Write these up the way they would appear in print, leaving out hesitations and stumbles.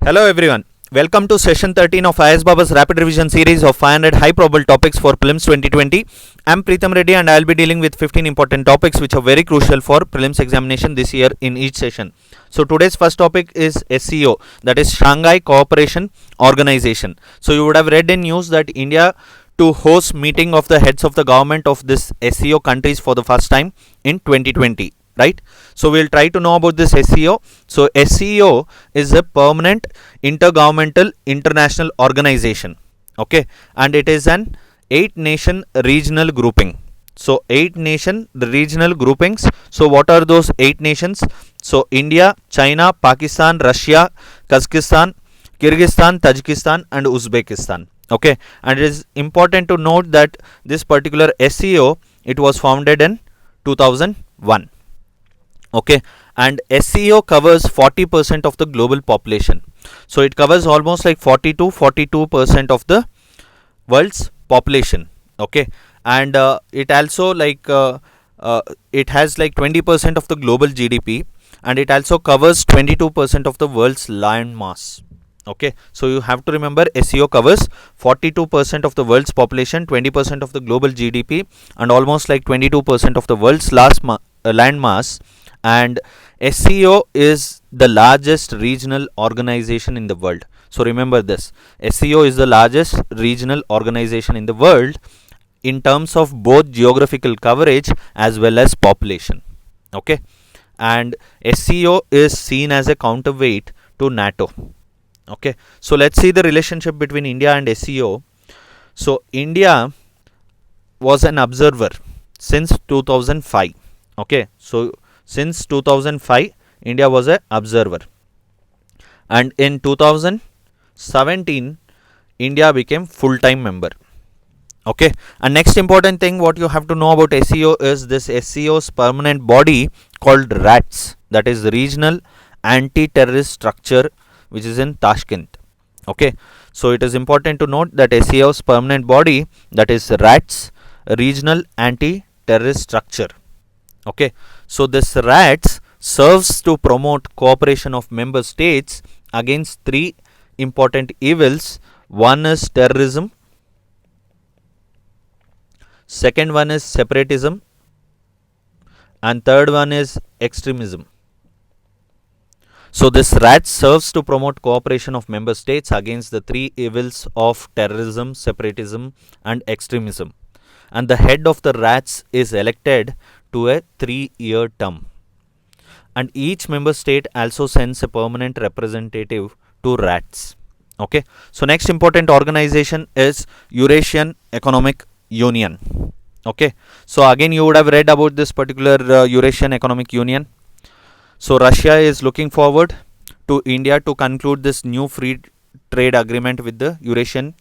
Hello everyone. Welcome to session 13 of IS Baba's rapid revision series of 500 high probable topics for prelims 2020. I'm Preetham Reddy and I'll be dealing with 15 important topics which are very crucial for prelims examination this year in each session. So today's first topic is SCO, that is Shanghai Cooperation Organization. So you would have read in news that India to host meeting of the heads of the government of this SCO countries for the first time in 2020. Right, so we'll try to know about this SCO. So SCO is a permanent intergovernmental international organization, okay, and it is an 8-nation regional grouping. So 8-nation regional groupings. So what are those 8 nations? So India, China, Pakistan, Russia, Kazakhstan, Kyrgyzstan, Tajikistan and Uzbekistan. Okay, and it is important to note that this particular SCO, it was founded in 2001. Okay, and SCO covers 40% of the global population. So it covers almost like 42% of the world's population. Okay, and it also it has like 20% of the global GDP, and it also covers 22% of the world's land mass. Okay, so you have to remember SCO covers 42% of the world's population, 20% of the global GDP, and almost like 22% of the world's land mass. And SCO is the largest regional organization in the world. So remember this, SCO is the largest regional organization in the world in terms of both geographical coverage as well as population. Okay, and SCO is seen as a counterweight to NATO. Okay, so let's see the relationship between India and SCO. So India was an observer since 2005. Okay, so since 2005 India was an observer, and in 2017 India became full-time member. Okay, and next important thing what you have to know about SCO is this SCO's permanent body called RATS, that is Regional Anti-Terrorist Structure, which is in Tashkent. Okay, so it is important to note that SCO's permanent body, that is RATS, Regional Anti-Terrorist Structure. Okay, so this RATS serves to promote cooperation of member states against 3 important evils. One is terrorism, second one is separatism, and third one is extremism. So this RATS serves to promote cooperation of member states against the 3 evils of terrorism, separatism and extremism, and the head of the RATS is elected to a 3-year term, and each member state also sends a permanent representative to RATS. Okay, so next important organization is Eurasian Economic Union. Okay, so again you would have read about this particular Eurasian Economic Union. So Russia is looking forward to India to conclude this new free trade agreement with the Eurasian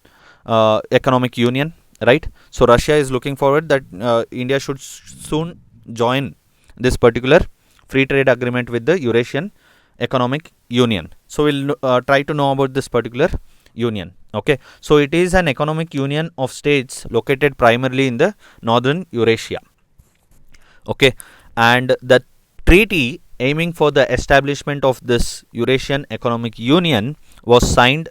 Economic Union, right? So Russia is looking forward that India should soon join this particular free trade agreement with the Eurasian Economic Union. So we'll try to know about this particular union. Okay, so it is an economic union of states located primarily in the northern Eurasia. Okay, and the treaty aiming for the establishment of this Eurasian Economic Union was signed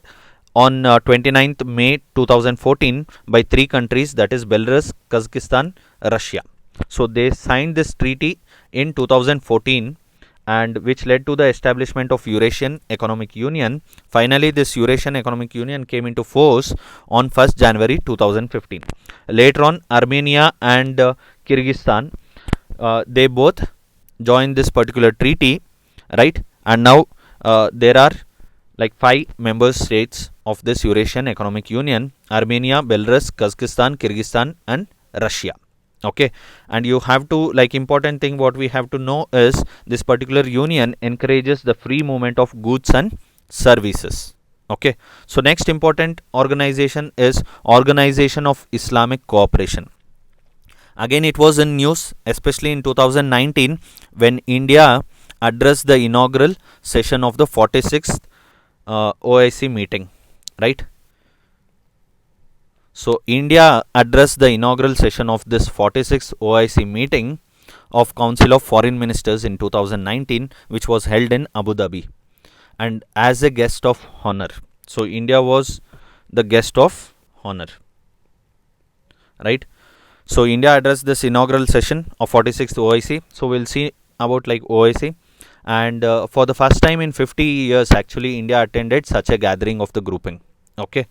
on 29th May 2014 by 3 countries, that is Belarus, Kazakhstan, Russia. So they signed this treaty in 2014, and which led to the establishment of Eurasian Economic Union. Finally, this Eurasian Economic Union came into force on 1st January 2015. Later on, Armenia and Kyrgyzstan, they both joined this particular treaty, right? And now there are like 5 member states of this Eurasian Economic Union: Armenia, Belarus, Kazakhstan, Kyrgyzstan and Russia. Okay, and you have to, like, important thing what we have to know is this particular union encourages the free movement of goods and services. Okay, so next important organization is Organization of Islamic Cooperation. Again it was in news, especially in 2019 when India addressed the inaugural session of the 46th OIC meeting, right? So India addressed the inaugural session of this 46th OIC meeting of Council of Foreign Ministers in 2019, which was held in Abu Dhabi. and as a guest of honor. So India was the guest of honor, right? So India addressed this inaugural session of 46th OIC. So we'll see about like OIC, and for the first time in 50 years actually India attended such a gathering of the grouping. Okay,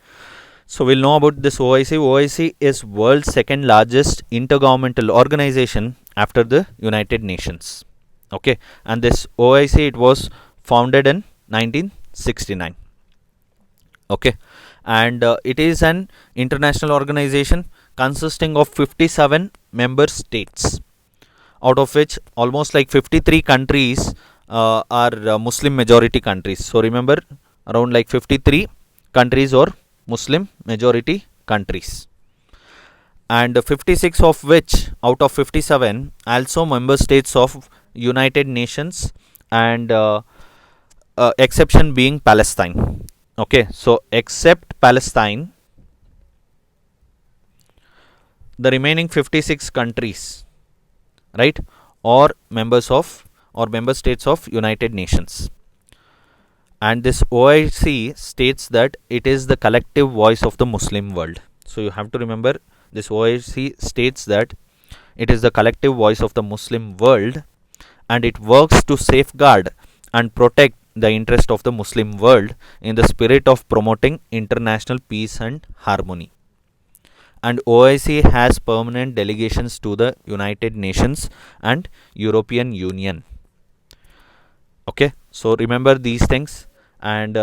so we'll know about this OIC. OIC is world's second largest intergovernmental organization after the United Nations. Okay, and this OIC, it was founded in 1969. Okay, and it is an international organization consisting of 57 member states, out of which almost like 53 countries are Muslim majority countries. So remember, around like 53 countries or Muslim majority countries, and 56 of which out of 57 also member states of United Nations, and exception being Palestine. Okay, so except Palestine, the remaining 56 countries, right, or members of or member states of United Nations. And this OIC states that it is the collective voice of the Muslim world. So you have to remember, this OIC states that it is the collective voice of the Muslim world, and it works to safeguard and protect the interest of the Muslim world in the spirit of promoting international peace and harmony. And OIC has permanent delegations to the United Nations and European Union. Okay, so remember these things, and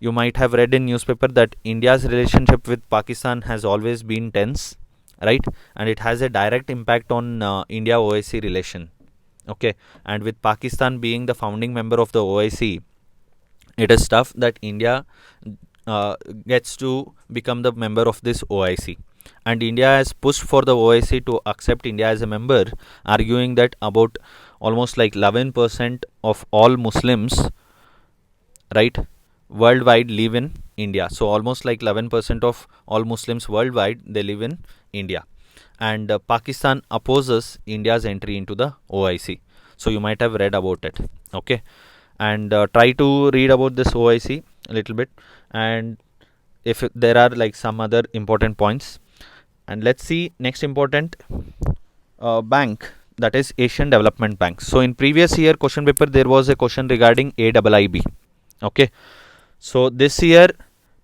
you might have read in newspaper that India's relationship with Pakistan has always been tense, right, and it has a direct impact on India OIC relation. Okay, and with Pakistan being the founding member of the OIC, it is tough that India gets to become the member of this OIC. And India has pushed for the OIC to accept India as a member, arguing that about almost like 11% of all Muslims, right, worldwide live in India. So almost like 11% of all Muslims worldwide, they live in India. And Pakistan opposes India's entry into the OIC. So you might have read about it. Okay, and try to read about this OIC a little bit, and if there are like some other important points. And let's see next important bank, that is Asian Development Bank. So in previous year question paper there was a question regarding AIIB. Okay, so this year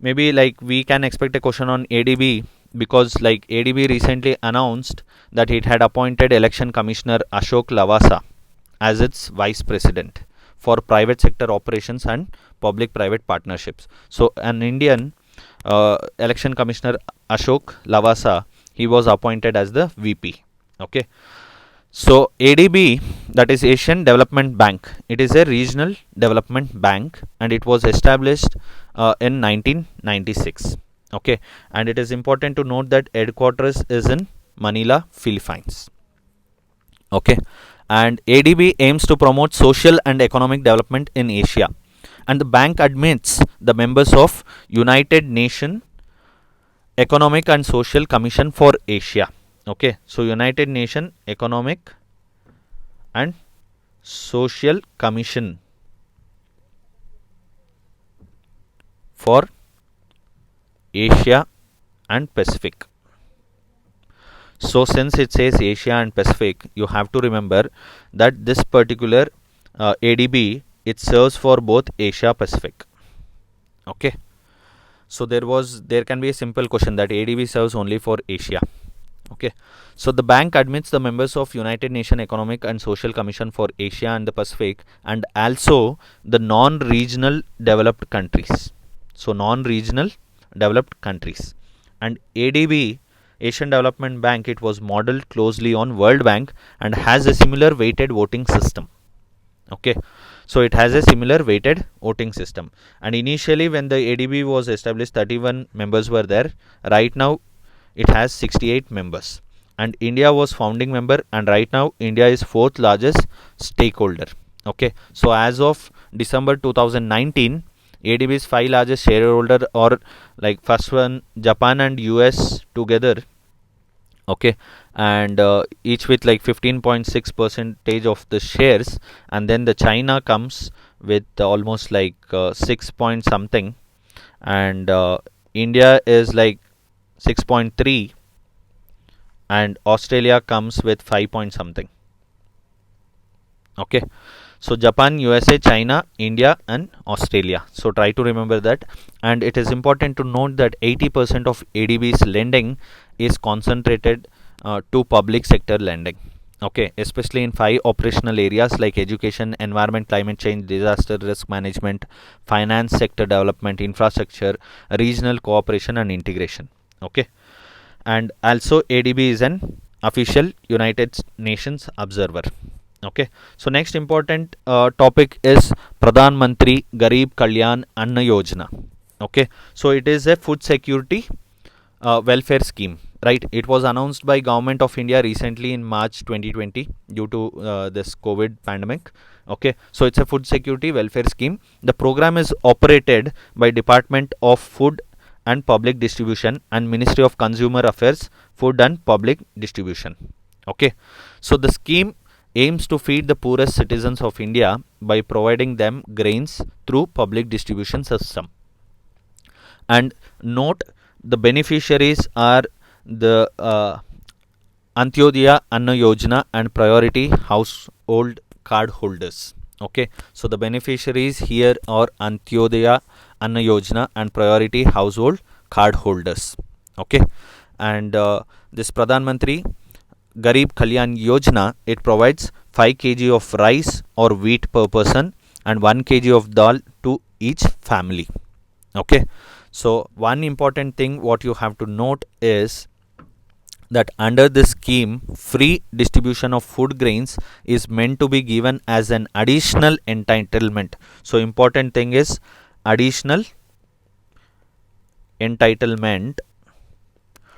maybe like we can expect a question on ADB, because like ADB recently announced that it had appointed election commissioner Ashok Lavasa as its vice president for private sector operations and public private partnerships. So an Indian election commissioner Ashok Lavasa, he was appointed as the VP. Okay, so ADB, that is Asian Development Bank, it is a regional development bank, and it was established in 1996. Okay, and it is important to note that headquarters is in Manila, Philippines. Okay, and ADB aims to promote social and economic development in Asia, and the bank admits the members of United Nations Economic and Social Commission for Asia. Okay, so United Nations Economic and Social Commission for Asia and Pacific. So since it says Asia and Pacific, you have to remember that this particular ADB, it serves for both Asia Pacific. Okay, so there can be a simple question that ADB serves only for Asia. Okay, so the bank admits the members of United Nations Economic and Social Commission for Asia and the Pacific, and also the non-regional developed countries. So non-regional developed countries. And ADB, Asian Development Bank, it was modeled closely on World Bank and has a similar weighted voting system. Okay, so it has a similar weighted voting system. And initially when the ADB was established, 31 members were there. Right now it has 68 members, and India was founding member, and right now India is fourth largest stakeholder. Okay, so as of December 2019, ADB's 5 largest shareholder, or like first one Japan and US together. Okay, and each with like 15.6% of the shares, and then the China comes with almost like 6 point something, and India is like 6.3, and Australia comes with 5 point something. Okay, so Japan, USA, China, India, and Australia. So try to remember that. And it is important to note that 80% of ADB's lending is concentrated to public sector lending. Okay, especially in 5 operational areas like education, environment, climate change, disaster risk management, finance sector development, infrastructure, regional cooperation, and integration. Okay, and also ADB is an official United Nations observer. Okay, so next important topic is Pradhan Mantri Garib Kalyan Anna Yojana. Okay, so it is a food security welfare scheme, right? It was announced by Government of India recently in March 2020 due to this COVID pandemic. Okay, so it's a food security welfare scheme. The program is operated by Department of Food and Public Distribution and Ministry of Consumer Affairs, Food and Public Distribution. Okay, so the scheme aims to feed the poorest citizens of India by providing them grains through public distribution system. And note, the beneficiaries are the Antyodaya Anna Yojana and priority household card holders. Okay, so the beneficiaries here are Antyodaya Anna Yojana and priority household card holders. Okay, and this Pradhan Mantri Garib Kalyan Yojana, it provides 5 kg of rice or wheat per person and 1 kg of dal to each family. Okay, so one important thing what you have to note is that under this scheme, free distribution of food grains is meant to be given as an additional entitlement. So important thing is additional entitlement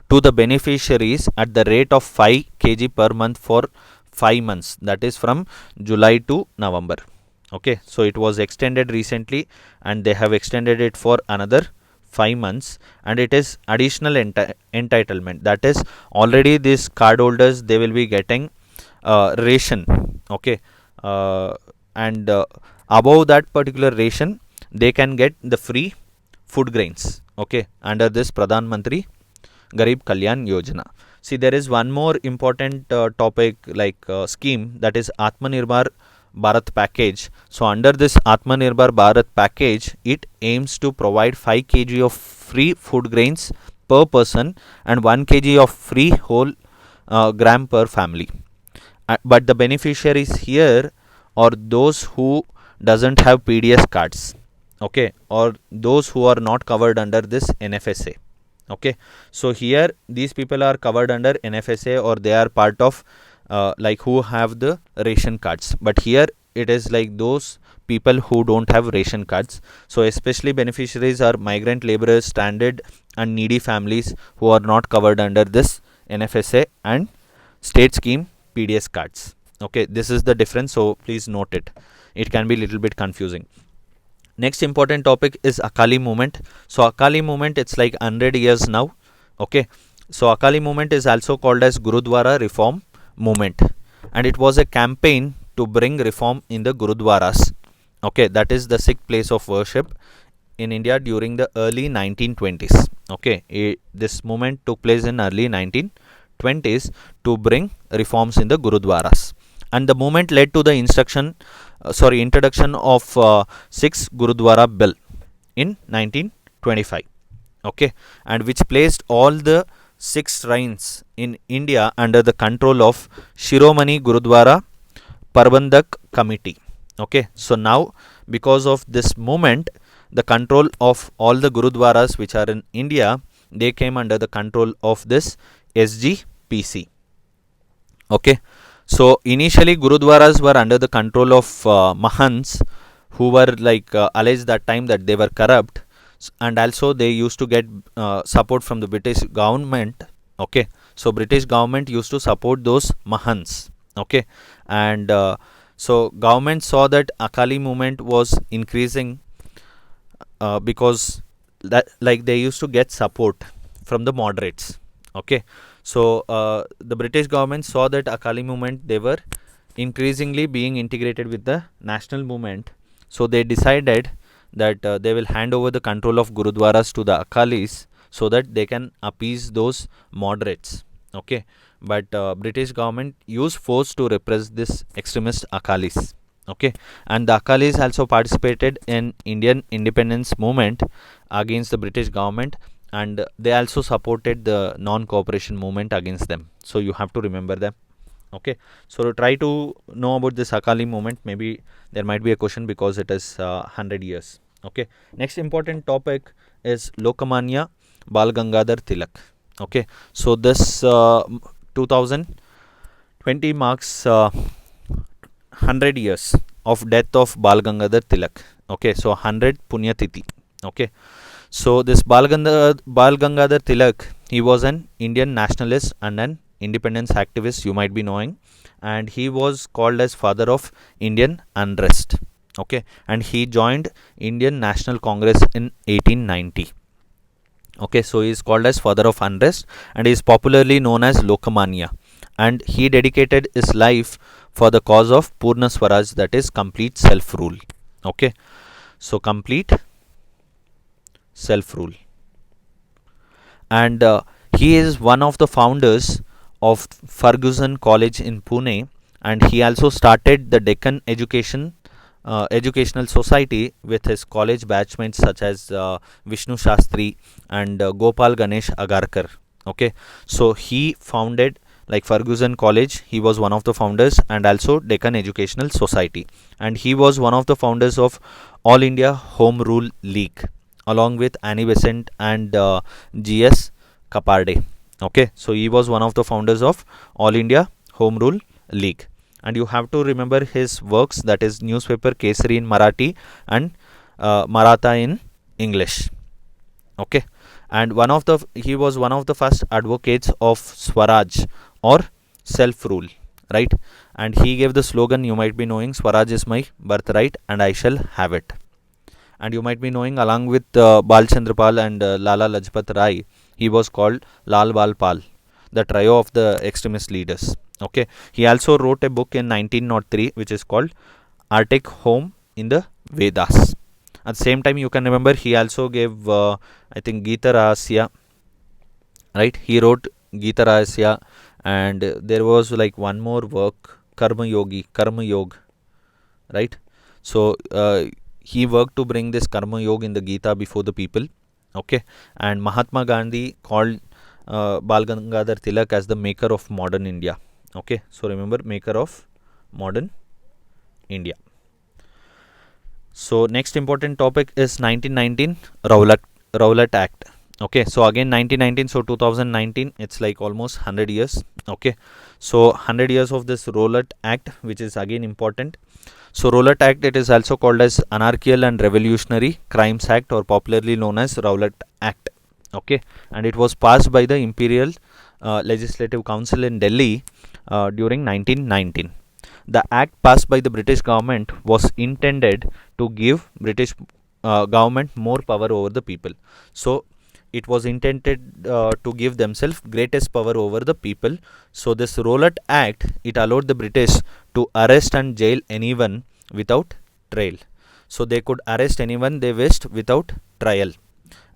to the beneficiaries at the rate of 5 kg per month for 5 months, that is from July to November. Okay, so it was extended recently and they have extended it for another 5 months, and it is additional entitlement, that is already these card holders they will be getting ration. Okay, and above that particular ration they can get the free food grains. Okay, under this Pradhan Mantri Garib Kalyan Yojana. See, there is one more important topic like scheme, that is Atmanirbhar Bharat package. So under this Atmanirbhar Bharat package, it aims to provide 5 kg of free food grains per person and 1 kg of free whole gram per family. But the beneficiaries here are those who doesn't have PDS cards. Okay, or those who are not covered under this NFSA. Okay, so here these people are covered under NFSA, or they are part of like who have the ration cards, but here it is like those people who don't have ration cards. So especially beneficiaries are migrant laborers, stranded and needy families who are not covered under this NFSA and state scheme PDS cards. Okay, this is the difference, so please note it. It can be little bit confusing. Next important topic is Akali movement. So Akali movement, it's like 100 years now. Okay, so Akali movement is also called as Gurudwara Reform Movement, and it was a campaign to bring reform in the Gurudwaras. Okay, that is the Sikh place of worship in India during the early 1920s. Okay, this movement took place in early 1920s to bring reforms in the Gurudwaras, and the movement led to the introduction of 6th Gurudwara Bill in 1925. Okay, and which placed all the 6 shrines in India under the control of Shiromani Gurudwara Prabandhak Committee. Okay, so now because of this movement, the control of all the Gurudwaras which are in India, they came under the control of this SGPC. Okay, so initially Gurudwaras were under the control of Mahants, who were like alleged that time that they were corrupt, and also they used to get support from the British government. Okay, so British government used to support those Mahants. Okay, and so government saw that Akali movement was increasing because that like they used to get support from the moderates. Okay, so the British government saw that Akali movement, they were increasingly being integrated with the national movement, So they decided that they will hand over the control of gurudwaras to the Akalis so that they can appease those moderates. Okay, but British government used force to repress this extremist Akalis. Okay, and the Akalis also participated in Indian independence movement against the British government, and they also supported the non-cooperation movement against them. So you have to remember them. Okay, so try to know about this Akali movement. Maybe there might be a question because it is 100 years. Okay, next important topic is Lokmanya Bal Gangadhar Tilak. Okay, so this 2020 marks 100 years of death of Bal Gangadhar Tilak. Okay, so 100 Punya Tithi. Okay, so this Bal Gangadhar Tilak, he was an Indian nationalist and an independence activist, you might be knowing, and he was called as father of Indian unrest. Okay, and he joined Indian National Congress in 1890. Okay, so he is called as father of unrest and he is popularly known as Lokmanya, and he dedicated his life for the cause of Purna Swaraj, that is complete self rule. Okay, so complete self rule, and he is one of the founders of Fergusson College in Pune, and he also started the Deccan Educational Society with his college batchmates such as Vishnu Shastri and Gopal Ganesh Agarkar. Okay, so he founded like Fergusson College, he was one of the founders, and also Deccan Educational Society, and he was one of the founders of All India Home Rule League along with Annie Besant and G.S. Kaparde. Okay, so he was one of the founders of All India Home Rule League, and you have to remember his works, that is newspaper Kesari in Marathi and Maratha in English. Okay, and he was one of the first advocates of Swaraj or self rule, right? And he gave the slogan, you might be knowing, Swaraj is my birthright and I shall have it. And you might be knowing, along with Bal Chandrapal and Lala Lajpat Rai, he was called Lal Bal Pal, the trio of the extremist leaders. Okay, he also wrote a book in 1903 which is called Arctic Home in the Vedas. At the same time, you can remember he also gave I think Gita Rahasya, right? He wrote Gita Rahasya, and there was like one more work, Karma Yog, right? So he worked to bring this Karma Yoga in the Gita before the people. Okay, and Mahatma Gandhi called Bal Gangadhar Tilak as the maker of modern India. Okay, so remember, maker of modern India. So next important topic is 1919 Rowlatt Act. Okay, so again 1919, so 2019, it's like almost 100 years. Okay, so 100 years of this Rowlatt Act, which is again important. So Rowlatt Act, it is also called as Anarchical and Revolutionary Crimes Act, or popularly known as Rowlatt Act. Okay, and it was passed by the Imperial Legislative Council in Delhi during 1919. The act passed by the British government was intended to give British government more power over the people. So it was intended to give themselves greatest power over the people. So this Rowlatt Act, it allowed the British to arrest and jail anyone without trial. So they could arrest anyone they wished without trial,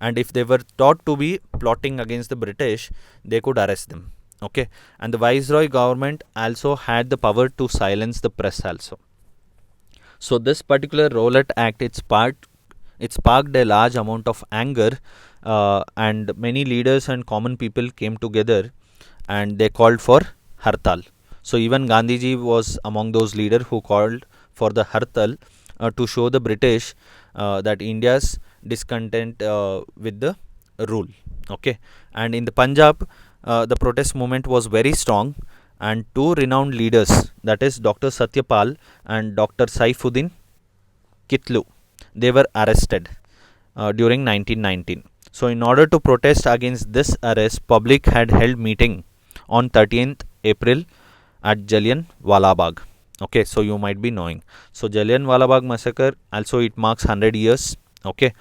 and if they were thought to be plotting against the British, they could arrest them. Okay, and the Viceroy government also had the power to silence the press also. So this particular Rowlatt Act, it sparked a large amount of anger, and many leaders and common people came together and they called for Hartal. So even Gandhiji was among those leaders who called for the Hartal to show the British that India's discontent with the rule. Okay, and in the Punjab, the protest movement was very strong, and two renowned leaders, that is Dr. Satyapal and Dr. Saifuddin Kitlu, they were arrested during 1919. So in order to protest against this arrest, public had held meeting on 13th April at Jallianwala Bagh. Okay, so you might be knowing. So Jallianwala Bagh massacre, also it marks 100 years. Okay,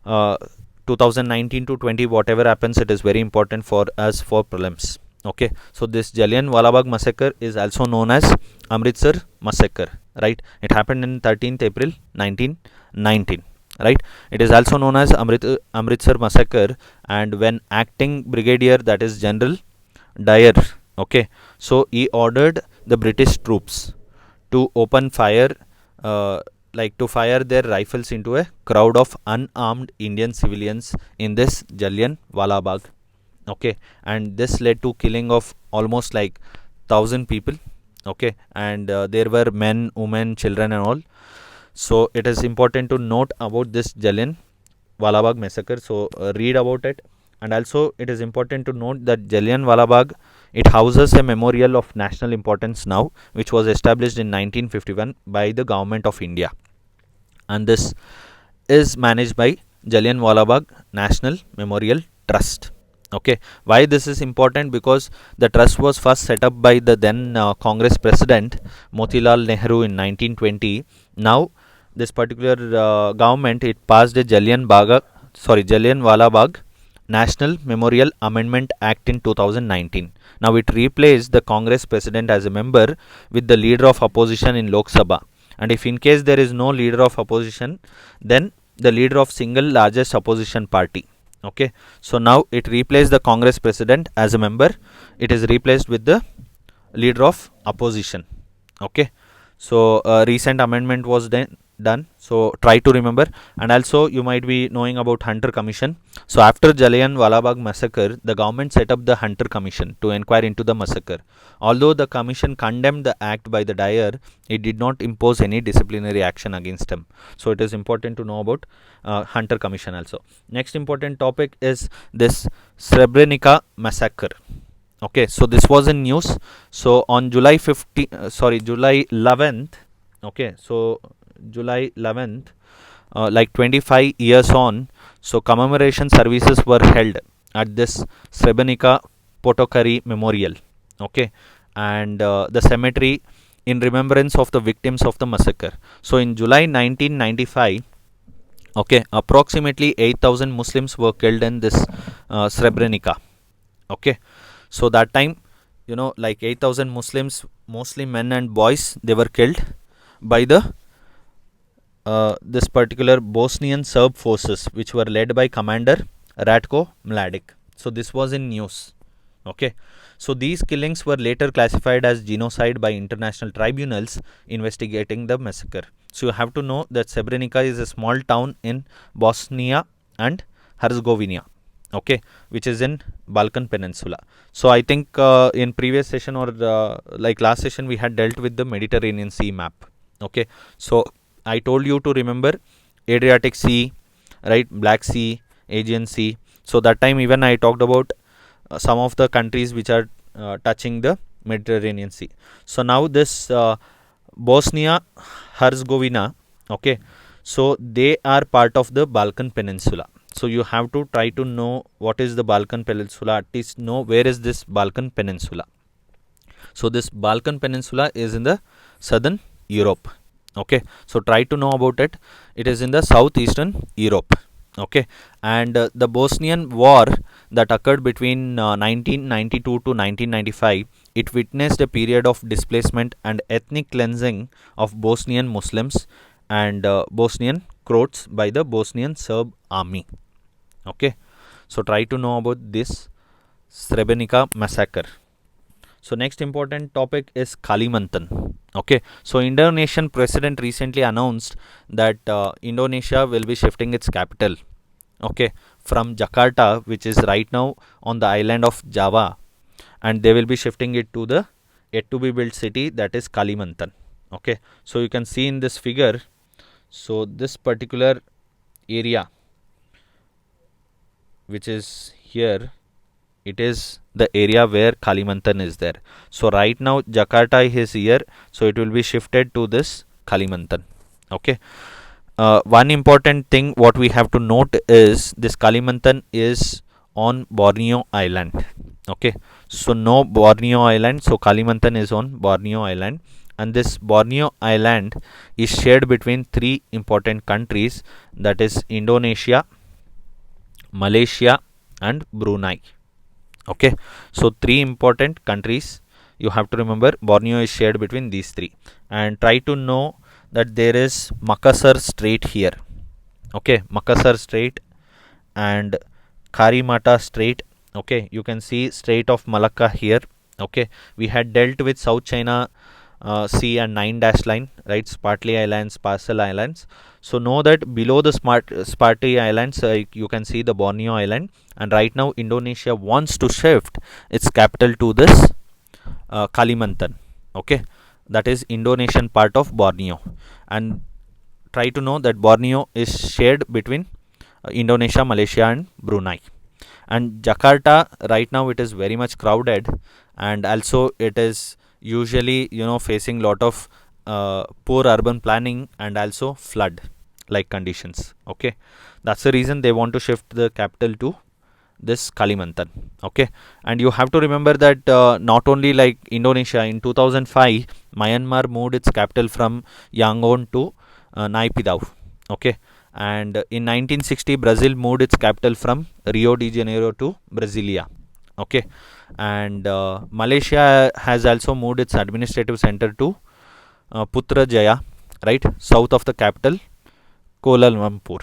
2019 to 20, whatever happens, it is very important for us for prelims. Okay, so this Jallianwala Bagh massacre is also known as Amritsar massacre, right? It happened in 13th April 1919, right? It is also known as Amritsar massacre, and when acting brigadier, that is General Dyer, okay, so he ordered the British troops to open fire, uh, like to fire their rifles into a crowd of unarmed Indian civilians in this Jallianwala Bagh, okay, and this led to killing of almost like 1,000 people, okay, and there were men, women, children and all. So it is important to note about this Jallianwala Bagh massacre, so read about it. And also it is important to note that Jallianwala Bagh, it houses a memorial of national importance now, which was established in 1951 by the government of India, and this is managed by Jallianwala Bagh National Memorial Trust. Okay, why this is important? Because the trust was first set up by the then Congress President Motilal Nehru in 1920. Now, this particular government, it passed a Jallianwala Bagh National Memorial Amendment Act in 2019. Now, it replaced the Congress President as a member with the leader of opposition in Lok Sabha. And if in case there is no leader of opposition, then the leader of single largest opposition party. Okay, so now it replaced the Congress President as a member. It is replaced with the leader of opposition. Okay, so recent amendment was done, so try to remember. And also you might be knowing about Hunter Commission. So after Jallianwala Bagh massacre, the government set up the Hunter Commission to inquire into the massacre. Although the commission condemned the act by the Dyer, it did not impose any disciplinary action against him. So it is important to know about Hunter Commission also. Next important topic is this Srebrenica massacre. Okay, so this was in news. So on July 11th, okay, so July 11th, like 25 years on, so commemoration services were held at this Srebrenica Potokari Memorial, okay, and the cemetery in remembrance of the victims of the massacre. So in July 1995, okay, approximately 8,000 Muslims were killed in this Srebrenica, okay. So that time, like 8,000 Muslims, mostly men and boys, they were killed by the this particular Bosnian Serb forces, which were led by Commander Ratko Mladic. So this was in news. Okay, so these killings were later classified as genocide by international tribunals investigating the massacre. So you have to know that Srebrenica is a small town in Bosnia and Herzegovina, okay, which is in Balkan Peninsula. So I think in previous session or like last session, we had dealt with the Mediterranean Sea map. Okay, so I told you to remember Adriatic Sea, right, Black Sea, Aegean Sea. So that time even I talked about some of the countries which are touching the Mediterranean Sea. So now this Bosnia Herzegovina, okay, so they are part of the Balkan Peninsula. So you have to try to know what is the Balkan Peninsula, at least know where is this Balkan Peninsula. So this Balkan Peninsula is in the southern Europe. Okay, so try to know about it. It is in the southeastern Europe. Okay, and the Bosnian War that occurred between 1992 to 1995, it witnessed a period of displacement and ethnic cleansing of Bosnian Muslims and Bosnian Croats by the Bosnian Serb army. Okay, so try to know about this Srebrenica massacre. So next important topic is Kalimantan. Okay, so Indonesian president recently announced that Indonesia will be shifting its capital, okay, from Jakarta, which is right now on the island of Java, and they will be shifting it to the yet to be built city, that is Kalimantan. Okay, so you can see in this figure, so this particular area which is here, it is the area where Kalimantan is there. So right now Jakarta is here, so it will be shifted to this Kalimantan. Okay, one important thing what we have to note is this Kalimantan is on Borneo Island. Okay, so no Borneo Island, so Kalimantan is on Borneo Island, and this Borneo Island is shared between three important countries, that is Indonesia, Malaysia and Brunei. Okay, so three important countries you have to remember. Borneo is shared between these three, and try to know that there is Makassar Strait here. Okay, Makassar Strait and Karimata Strait. Okay, you can see Strait of Malacca here. Okay, we had dealt with South China Sea and nine dash line, right? Spratly Islands, Parcel Islands. So know that below the Spratly Islands, you can see the Borneo Island, and right now Indonesia wants to shift its capital to this Kalimantan. Okay, that is Indonesian part of Borneo, and try to know that Borneo is shared between Indonesia, Malaysia, and Brunei. And Jakarta right now it is very much crowded, and also it is usually facing lot of poor urban planning and also flood like conditions. Okay, that's the reason they want to shift the capital to this Kalimantan. Okay, and you have to remember that not only like Indonesia, in 2005 Myanmar moved its capital from Yangon to Naypyidaw. Okay, and in 1960 Brazil moved its capital from Rio de Janeiro to Brasilia. Okay, and Malaysia has also moved its administrative center to Putrajaya, right, south of the capital Kuala Lumpur.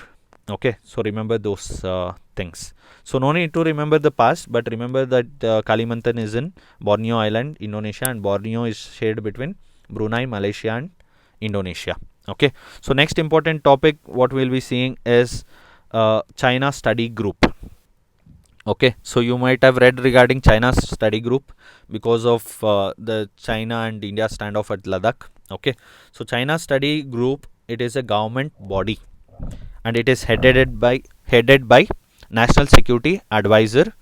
Okay, so remember those things. So no need to remember the past, but remember that Kalimantan is in Borneo Island, Indonesia, and Borneo is shared between Brunei, Malaysia, and Indonesia. Okay, so next important topic what we'll be seeing is China study group. Okay, so you might have read regarding China's study group because of the China and India standoff at Ladakh. Okay, so China study group, it is a government body, and it is headed by National Security Advisor,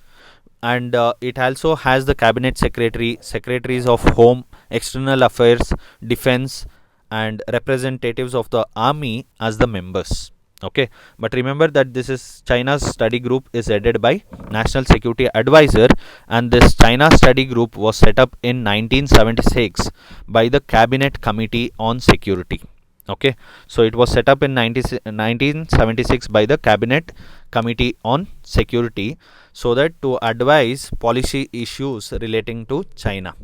and it also has the cabinet secretaries of Home, External Affairs, Defense, and representatives of the army as the members. Okay, but remember that this is China's study group is headed by National Security Advisor, and this China study group was set up in 1976 by the Cabinet Committee on Security. Okay, so it was set up in 1976 by the Cabinet Committee on Security, so that to advise policy issues relating to China.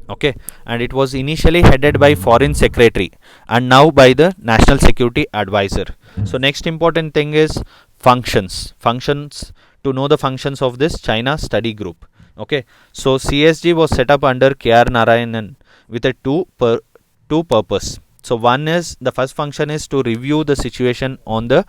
Okay, and it was initially headed by Foreign Secretary and now by the National Security Advisor. So next important thing is functions. To know the functions of this China study group. Okay, so CSG was set up under KR Narayanan with a two purpose. So one is, the first function is to review the situation on the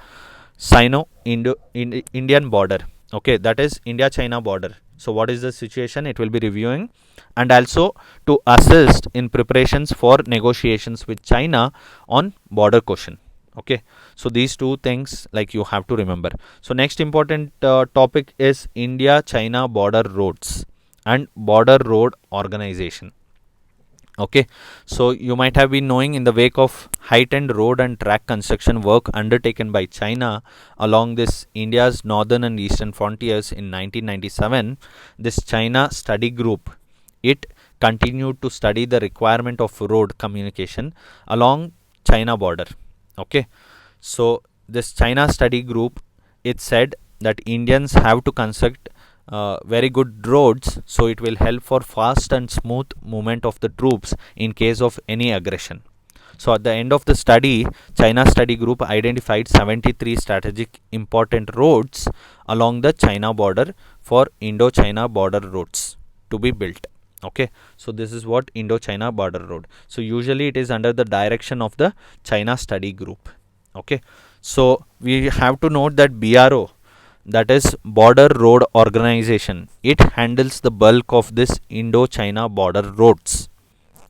Sino-Indian border. Okay, that is India-China border. So what is the situation it will be reviewing, and also to assist in preparations for negotiations with China on border question. Okay, so these two things like you have to remember. So next important topic is India-China border roads and border road organization. Okay, so you might have been knowing, in the wake of heightened road and track construction work undertaken by China along this India's northern and eastern frontiers in 1997, this China study group, it continued to study the requirement of road communication along China border. Okay, so this China study group, it said that Indians have to construct very good roads, so it will help for fast and smooth movement of the troops in case of any aggression. So at the end of the study, China study group identified 73 strategic important roads along the China border for Indo-China border roads to be built. Okay, so this is what Indo-China border road. So usually it is under the direction of the China study group. Okay, so we have to note that BRO, that is Border Road Organization, it handles the bulk of this Indo-China border roads.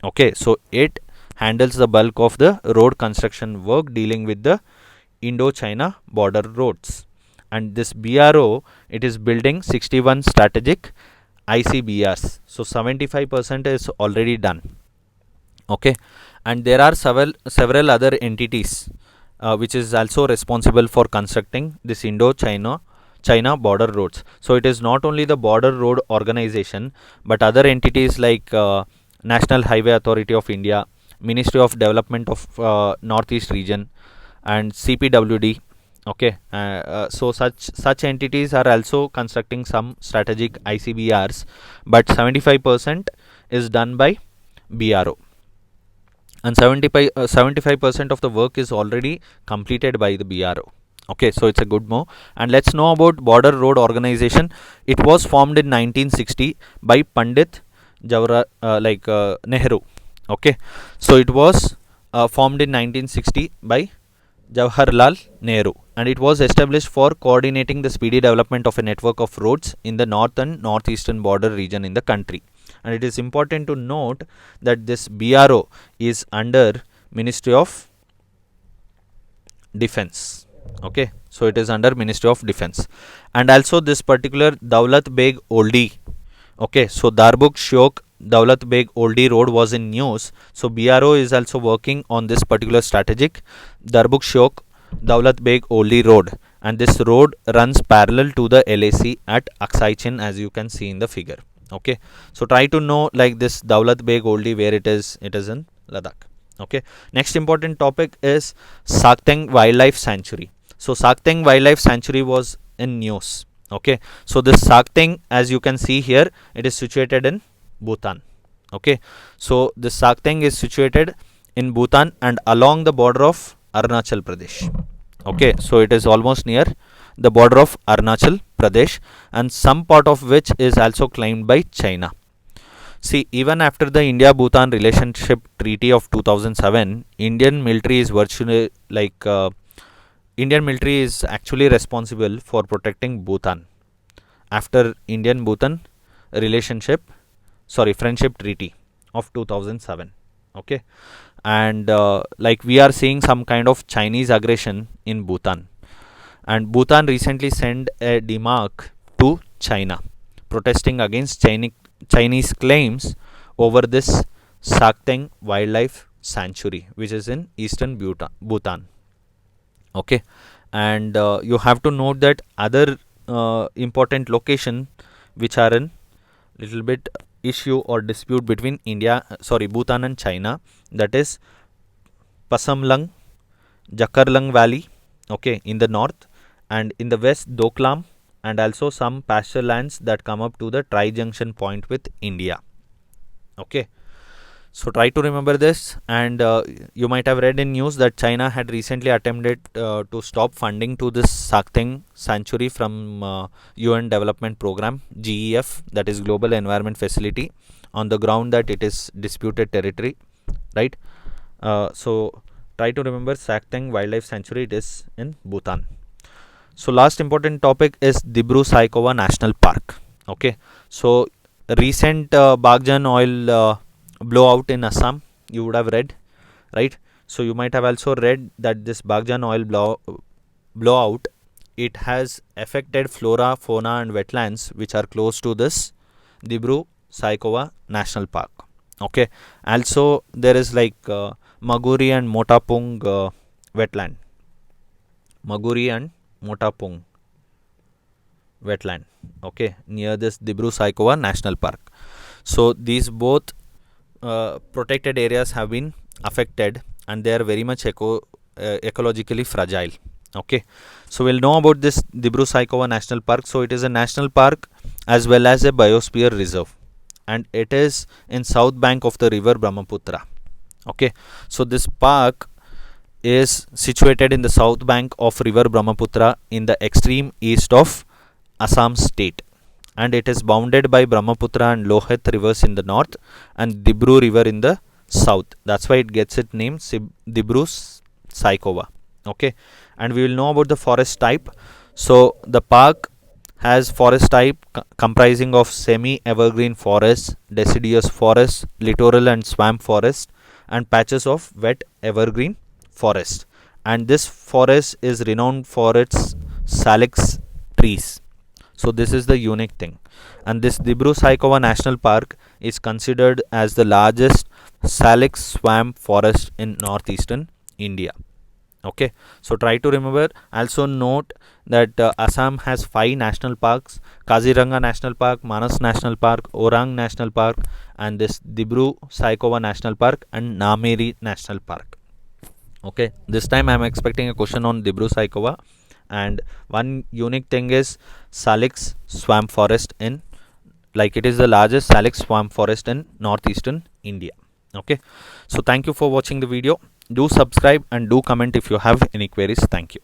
Okay, so it handles the bulk of the road construction work dealing with the Indo-China border roads, and this BRO, it is building 61 strategic ICBRs. So 75% is already done. Okay, and there are several other entities which is also responsible for constructing this Indo-China border roads. So it is not only the Border Road Organization, but other entities like National Highway Authority of India, Ministry of Development of Northeast Region, and CPWD, Okay, so such entities are also constructing some strategic ICBRs, but 75% is done by BRO, and 75% of the work is already completed by the BRO. Okay, so it's a good move. And let's know about Border Road Organization. It was formed in 1960 by Pandit Nehru. Okay, so it was formed in 1960 by Jawaharlal Nehru, and it was established for coordinating the speedy development of a network of roads in the north and northeastern border region in the country. And it is important to note that this BRO is under Ministry of Defense. Okay, so it is under Ministry of Defense. And also this particular Daulat Beg Oldie, okay, so Darbuk Shok Daulat Beg Oldie road was in news. So BRO is also working on this particular strategic Darbuk Shok Daulat Beg Oldie road, and this road runs parallel to the LAC at Aksai Chin, as you can see in the figure. Okay, so try to know like this Daulat Beg Oldie, where it is in Ladakh. Okay, next important topic is Sakteng Wildlife Sanctuary. So Sakteng Wildlife Sanctuary was in news. Okay, so this Sakteng, as you can see here, it is situated in Bhutan. Okay, so this Sakteng is situated in Bhutan and along the border of Arunachal Pradesh. Okay, so it is almost near the border of Arunachal Pradesh, and some part of which is also claimed by China. See, even after the India-Bhutan Relationship Treaty of 2007, Indian military is virtually Indian military is actually responsible for protecting Bhutan after Indian-Bhutan Friendship Treaty of 2007. Okay, and like we are seeing some kind of Chinese aggression in Bhutan, and Bhutan recently sent a demarc to China protesting against Chinese claims over this Sakteng Wildlife Sanctuary, which is in eastern Bhutan. Okay, and you have to note that other important location which are in little bit issue or dispute between Bhutan and China, that is Pasamlang, Jakarlang Valley, okay, in the north, and in the west Doklam, and also some pasture lands that come up to the tri-junction point with India. Okay, so try to remember this. And you might have read in news that China had recently attempted to stop funding to this Sakteng Sanctuary from UN Development Program, GEF, that is Global Environment Facility, on the ground that it is disputed territory, right? So try to remember Sakteng Wildlife Sanctuary, it is in Bhutan. So last important topic is Dibru Saikhowa National Park. Okay, so recent Baghjan oil blowout in Assam, you would have read, right? So you might have also read that this Baghjan oil blowout, it has affected flora, fauna and wetlands which are close to this Dibru Saikhowa National Park. Okay, also there is like Maguri and Motapung wetland. Maguri and Motapung wetland, okay, near this Dibru Saikhowa National Park. So these both protected areas have been affected, and they are very much ecologically fragile. Okay, so we'll know about this Dibru Saikhowa National Park. So it is a national park as well as a biosphere reserve, and it is in south bank of the river Brahmaputra. Okay, so this park is situated in the south bank of river Brahmaputra in the extreme east of Assam state, and it is bounded by Brahmaputra and Lohit rivers in the north and Dibru river in the south. That's why it gets its name Dibru Saikhowa. Okay, and we will know about the forest type. So the park has forest type comprising of semi evergreen forests, deciduous forests, littoral and swamp forest, and patches of wet evergreen forest. And this forest is renowned for its salix trees. So this is the unique thing. And this Dibru Saikhowa National Park is considered as the largest salix swamp forest in northeastern India. Okay, so try to remember. Also note that Assam has 5 national parks: Kaziranga National Park, Manas National Park, Orang National Park, and this Dibru Saikhowa National Park and Nameri National Park. Okay, this time I am expecting a question on Dibru Saikhowa and one unique thing is Salix swamp forest in, like, it is the largest Salix swamp forest in northeastern India. Okay, so thank you for watching the video. Do subscribe and do comment if you have any queries. Thank you.